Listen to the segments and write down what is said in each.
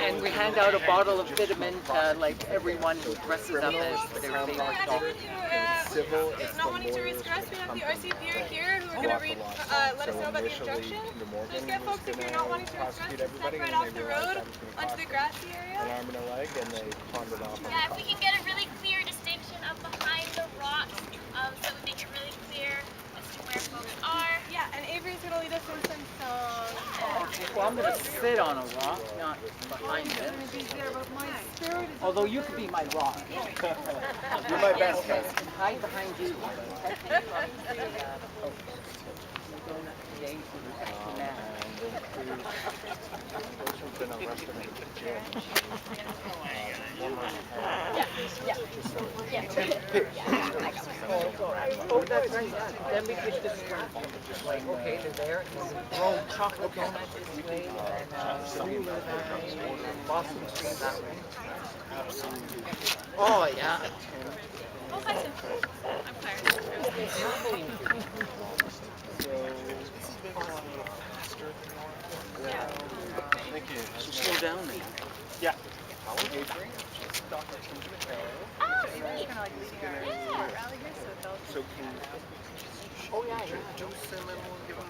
And we hand out a bottle of Bitumen to like everyone who dresses up as their favorite dog. Not wanting to raise stress, we have the RCP here who are going to let us know about the injunction. Just get folks, if you're not wanting to raise stress, to step right off the road onto the grassy area. An arm and a leg, and they pawned it off. Yeah, if we can get a really clear distinction of behind the rocks, so we make it really clear as to where folks are. Yeah, and Avery's going to lead us in some songs. Okay, well I'm going to sit on a rock, not behind it. Although you could be my rock. You're my best guy. I can hide behind you. Oh, that's right. Then we could just like, okay, they're there. Roll chocolate donut this way, and Boston Street that way. Oh, yeah. Oh, hi, Tim. I'm tired. Thank you. So slow down then. Yeah. Oh, sweet. So can Oh, yeah, yeah. juice him and we'll give him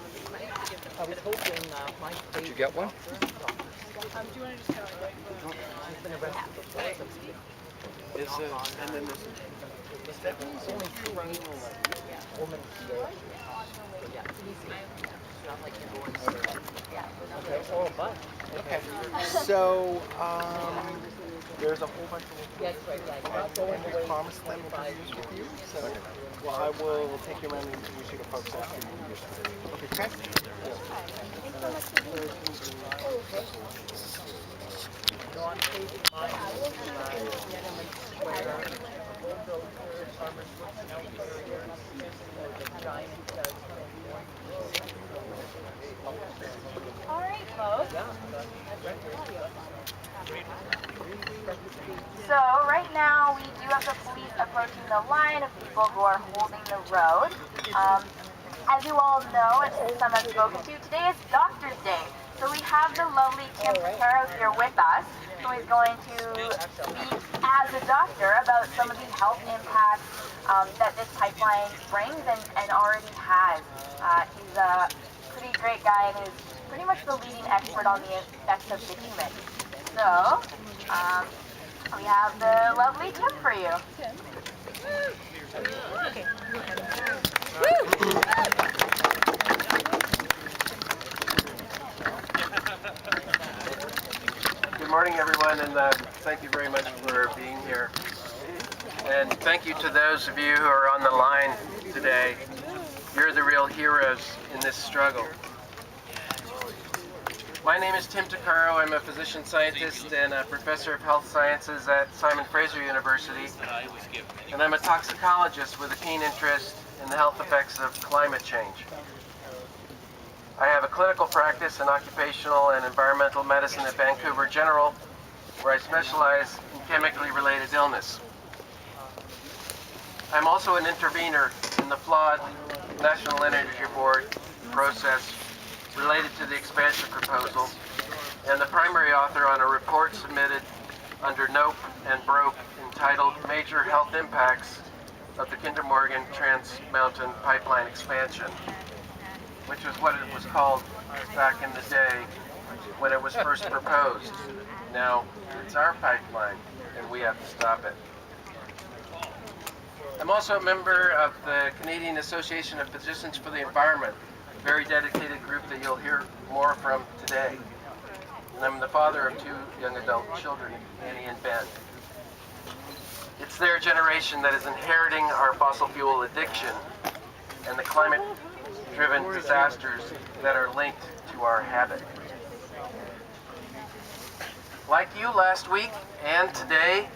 I was hoping my Did you get one? Do you want to just go? She's been arrested before. Is and then there's Stephanie's only two women today. Yeah, easy. Not like you're going to. Yeah. Okay. Oh, but. Okay. So there's a whole bunch of Yes, right. promised them interviews with you. So well, I will take you around and introduce you to folks after you get there. Okay. No, on page 5. All right, folks. So right now we do have the police approaching the line of people who are holding the road. As you all know, and some have spoken to, today is Doctor's Day. So we have the lovely Tim Picaro here with us, who is going to speak as a doctor about some of the health impacts that this pipeline brings and already has. He's a pretty great guy and is pretty much the leading expert on the effects of bitumen. So, we have the lovely Tim for you. Okay. Good morning, everyone, and thank you very much for being here. And thank you to those of you who are on the line today. You're the real heroes in this struggle. My name is Tim Picaro. I'm a physician scientist and a professor of health sciences at Simon Fraser University. And I'm a toxicologist with a keen interest in the health effects of climate change. I have a clinical practice in occupational and environmental medicine at Vancouver General, where I specialize in chemically related illness. I'm also an intervener in the flawed National Energy Board process related to the expansion proposal, and the primary author on a report submitted under NOPE and BROPE entitled Major Health Impacts of the Kinder Morgan Trans Mountain Pipeline Expansion, which is what it was called back in the day when it was first proposed. Now, it's our pipeline, and we have to stop it. I'm also a member of the Canadian Association of Physicians for the Environment, a very dedicated group that you'll hear more from today. And I'm the father of 2 young adult children, Annie and Ben. It's their generation that is inheriting our fossil fuel addiction and the climate-driven disasters that are linked to our habit. Like you last week and today,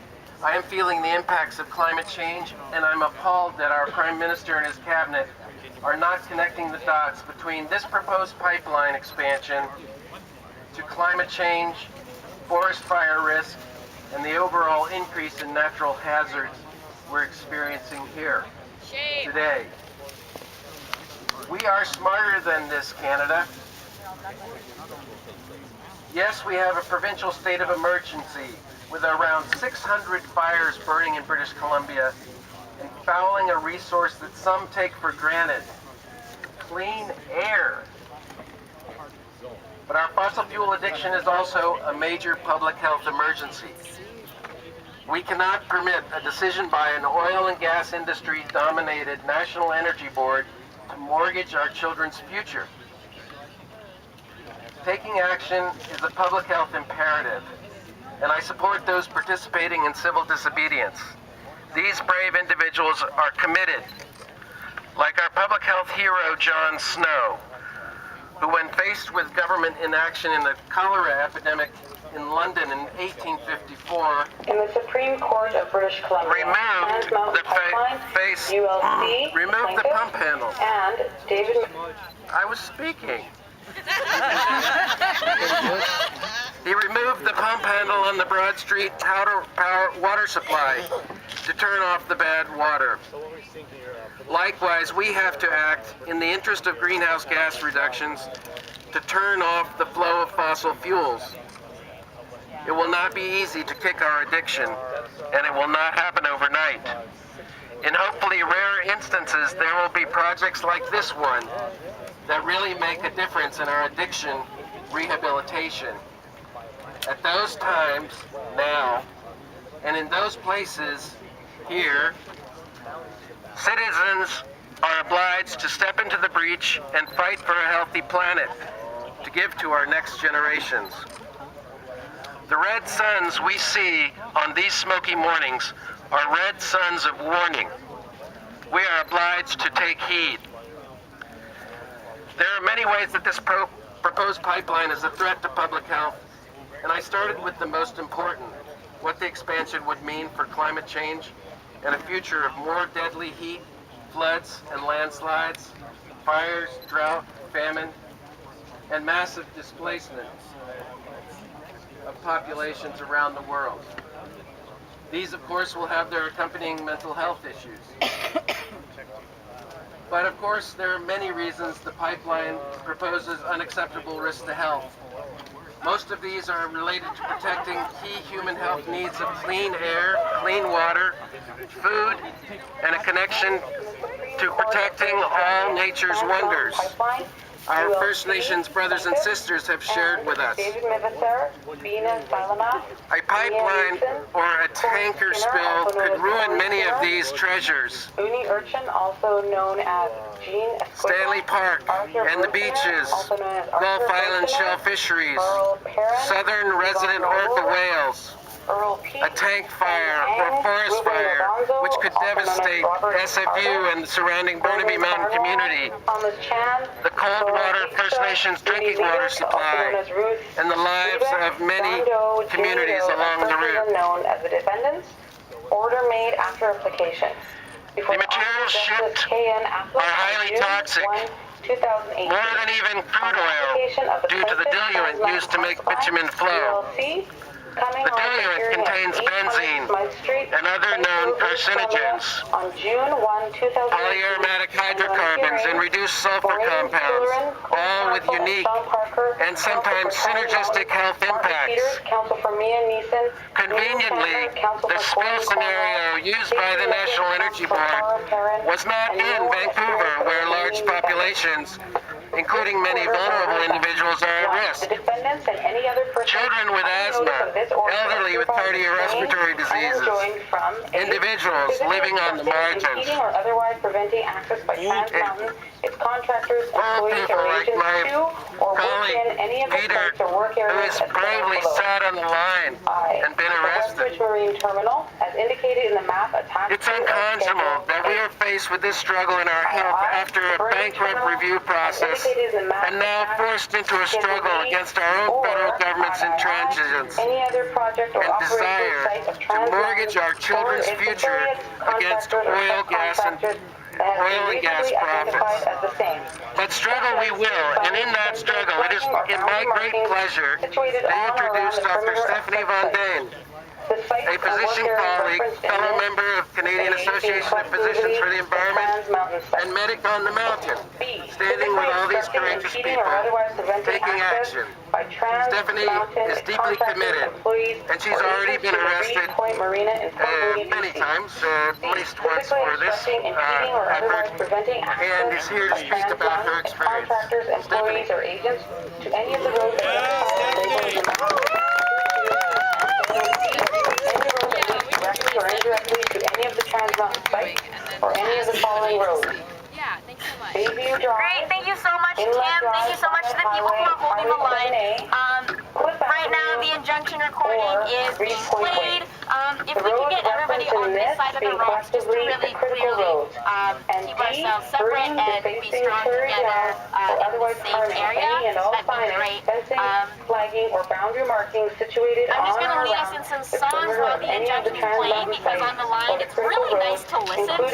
I am feeling the impacts of climate change, and I'm appalled that our Prime Minister and his cabinet are not connecting the dots between this proposed pipeline expansion to climate change, forest fire risk, and the overall increase in natural hazards we're experiencing here today. We are smarter than this, Canada. Yes, we have a provincial state of emergency with around 600 fires burning in British Columbia and fouling a resource that some take for granted, clean air. But our fossil fuel addiction is also a major public health emergency. We cannot permit a decision by an oil and gas industry-dominated National Energy Board to mortgage our children's future. Taking action is a public health imperative, and I support those participating in civil disobedience. These brave individuals are committed, like our public health hero John Snow, who when faced with government inaction in the cholera epidemic in London in 1854, in the Supreme Court of British Columbia, removed the ULC, removed the pump handle. And David... I was speaking. He removed the pump handle on the Broad Street power water supply to turn off the bad water. Likewise, we have to act in the interest of greenhouse gas reductions to turn off the flow of fossil fuels. It will not be easy to kick our addiction, and it will not happen overnight. In hopefully rare instances, there will be projects like this one that really make a difference in our addiction rehabilitation. At those times, now, and in those places, here, citizens are obliged to step into the breach and fight for a healthy planet to give to our next generations. The red suns we see on these smoky mornings are red suns of warning. We are obliged to take heed. There are many ways that this proposed pipeline is a threat to public health, and I started with the most important, what the expansion would mean for climate change and a future of more deadly heat, floods and landslides, fires, drought, famine, and massive displacement of populations around the world. These, of course, will have their accompanying mental health issues. But of course, there are many reasons the pipeline proposes unacceptable risks to health. Most of these are related to protecting key human health needs of clean air, clean water, food, and a connection to protecting all nature's wonders our First Nations brothers and sisters have shared with us. A pipeline or a tanker spill could ruin many of these treasures. Uni urchin, also known as Jean Stanley Park and the beaches, Gulf Island shell fisheries, southern resident orca whales, a tank fire or forest fire which could devastate SFU and the surrounding Burnaby Mountain community, the Coldwater First Nations drinking water supply, and the lives of many communities along the route. Known as the defendants, order made after application. The materials shipped are highly toxic, more than even crude oil, due to the diluent used to make bitumen flow. The diluent contains benzene and other known carcinogens, polyaromatic hydrocarbons, and reduced sulfur compounds, all with unique and sometimes synergistic health impacts. Conveniently, the spill scenario used by the National Energy Board was not in Vancouver, where large populations, including many vulnerable individuals, are at risk. Children with asthma, elderly with cardiorespiratory diseases, individuals living on the margins, old people like my colleague Peter, who has bravely sat on the line and been arrested. It's unconscionable that we are faced with this struggle in our health after a bankrupt review process and now forced into a struggle against our own federal government's intransigence and desire to mortgage our children's future against oil and gas profits. But struggle we will, and in that struggle, it is my great pleasure to introduce Dr. Stephanie Von Dane, The site a physician colleague, fellow member of Canadian Association of Physicians for the Environment, and medic on the mountain, standing with all these courageous people, taking action. Stephanie is deeply committed, and she's already been arrested many times, at least once for this effort, and is here to speak about her experience. Stephanie. To any of the roads directly or indirectly to any of the Trans Mountain sites or any of the following roads. Yeah, thanks so much. Bayview Drive. Great, thank you so much, Tim. Thank you so much to the people who are holding the line. Right now, the injunction recording is being played. If we could get everybody on this side of the rocks, just to really clearly keep ourselves separate and be strong together in the same area, that'd be great. Flagging or boundary markings situated I'm just going to lead us in some songs while the injunction is playing, because on the line it's really nice to listen to. Who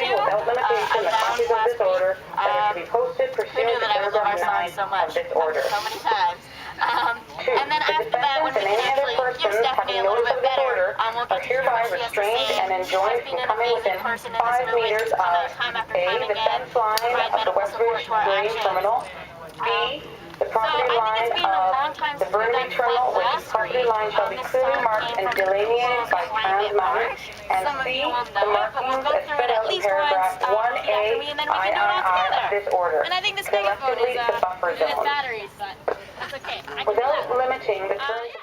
knew that I would love our song so much? So many times. And then after that, when we can actually hear Stephanie a little bit better, we'll get to hear what she has to say. She has been an amazing person in this movement to come out time after time again to provide medical support to our actions. The property line of the Burnaby Terminal, which property line shall be clearly marked and delineated by Trans Mountain, and C, the markings as set out in paragraph 1A III of this order, And I think this megaphone collectively is the buffer good zone. batteries, but that's okay. Without limiting the terms